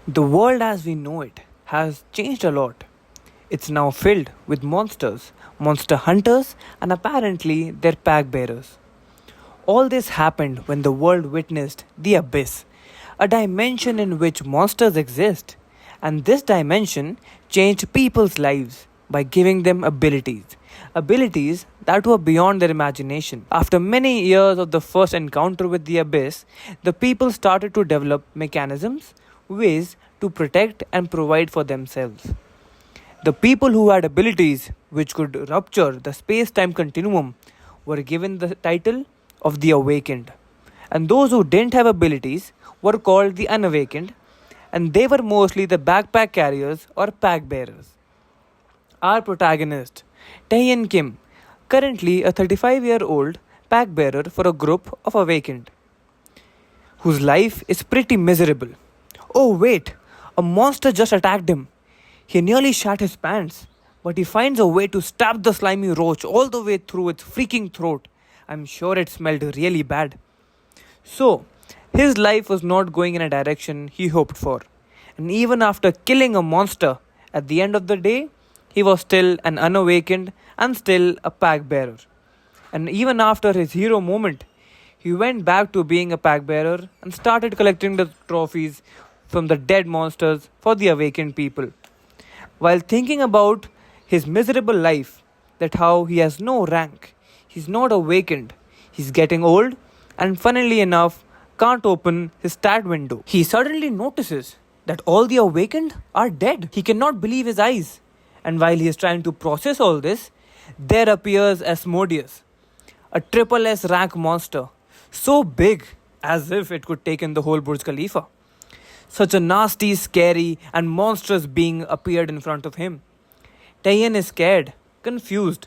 The world as we know it has changed a lot. It's now filled with monsters, monster hunters, and apparently their pack bearers. All this happened when the world witnessed the abyss, a dimension in which monsters exist. And this dimension changed people's lives by giving them abilities that were beyond their imagination. After many years of the first encounter with the abyss, the people started to develop mechanisms, ways to protect and provide for themselves. The people who had abilities which could rupture the space time continuum were given the title of the awakened, and those who didn't have abilities were called the unawakened, and they were mostly the backpack carriers or pack bearers. Our protagonist, Taeyeon Kim, currently a 35-year-old pack bearer for a group of awakened, whose life is pretty miserable. Oh, wait, a monster just attacked him. He nearly shat his pants, but he finds a way to stab the slimy roach all the way through its freaking throat. I'm sure it smelled really bad. So, his life was not going in a direction he hoped for. And even after killing a monster, at the end of the day, he was still an unawakened and still a pack bearer. And even after his hero moment, he went back to being a pack bearer and started collecting the trophies from the dead monsters for the awakened people. While thinking about his miserable life, that how he has no rank, he's not awakened, he's getting old, and funnily enough, can't open his stat window. He suddenly notices that all the awakened are dead. He cannot believe his eyes. And while he is trying to process all this, there appears Asmodeus, a triple S rank monster, so big as if it could take in the whole Burj Khalifa. Such a nasty, scary, and monstrous being appeared in front of him. Taeyeon is scared, confused.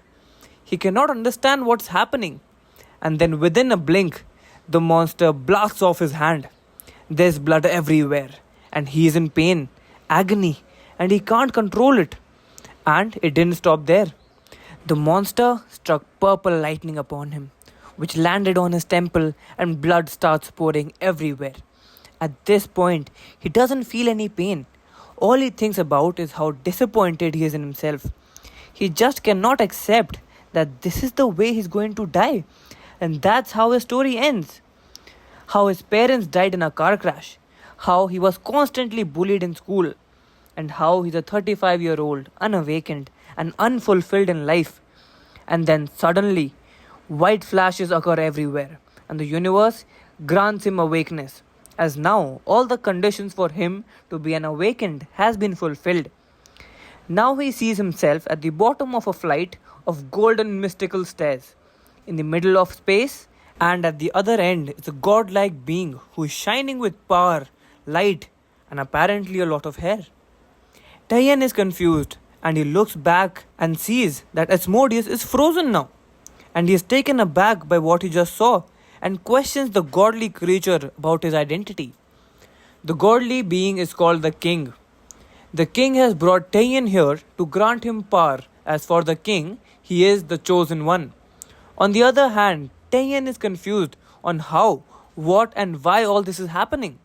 He cannot understand what's happening. And then within a blink, the monster blasts off his hand. There's blood everywhere, and he is in pain, agony, and he can't control it. And it didn't stop there. The monster struck purple lightning upon him, which landed on his temple, and blood starts pouring everywhere. At this point, he doesn't feel any pain. All he thinks about is how disappointed he is in himself. He just cannot accept that this is the way he's going to die. And that's how his story ends. How his parents died in a car crash. How he was constantly bullied in school. And how he's a 35-year-old, unawakened and unfulfilled in life. And then suddenly, white flashes occur everywhere. And the universe grants him awakeness. As now, all the conditions for him to be an awakened has been fulfilled. Now he sees himself at the bottom of a flight of golden mystical stairs, in the middle of space, and at the other end is a godlike being who is shining with power, light, and apparently a lot of hair. Taeyeon is confused, and he looks back and sees that Asmodeus is frozen now, and he is taken aback by what he just saw, and questions the godly creature about his identity. The godly being is called the king. The king has brought Taeyeon here to grant him power, as for the king, he is the chosen one. On the other hand, Taeyeon is confused on how, what and why all this is happening.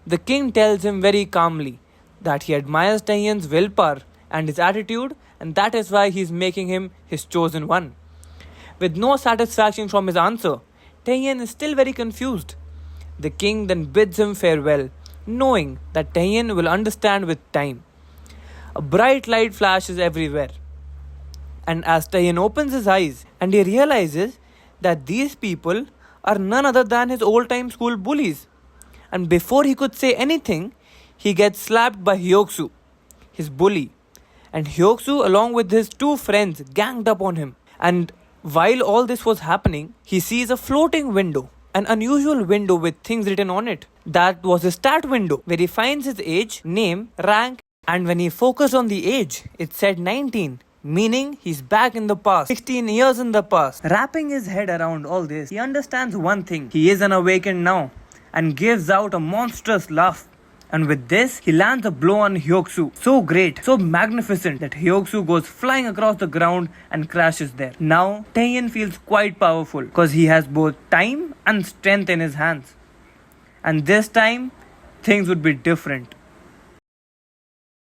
The king tells him very calmly that he admires Taeyeon's willpower and his attitude, and that is why he is making him his chosen one. With no satisfaction from his answer, Taeyeon is still very confused. The king then bids him farewell, knowing that Taeyeon will understand with time. A bright light flashes everywhere. And as Taeyeon opens his eyes and he realizes that these people are none other than his old-time school bullies. And before he could say anything, he gets slapped by Hyoksu, his bully. And Hyoksu along with his two friends ganged up on him. And while all this was happening, he sees a floating window, an unusual window with things written on it. That was his stat window, where he finds his age, name, rank, and when he focused on the age, it said 19, meaning he's back in the past, 16 years in the past. Wrapping his head around all this, he understands one thing. He is an awakened now, and gives out a monstrous laugh. And with this, he lands a blow on Hyoksu. So great, so magnificent that Hyoksu goes flying across the ground and crashes there. Now, Taeyeon feels quite powerful because he has both time and strength in his hands. And this time, things would be different.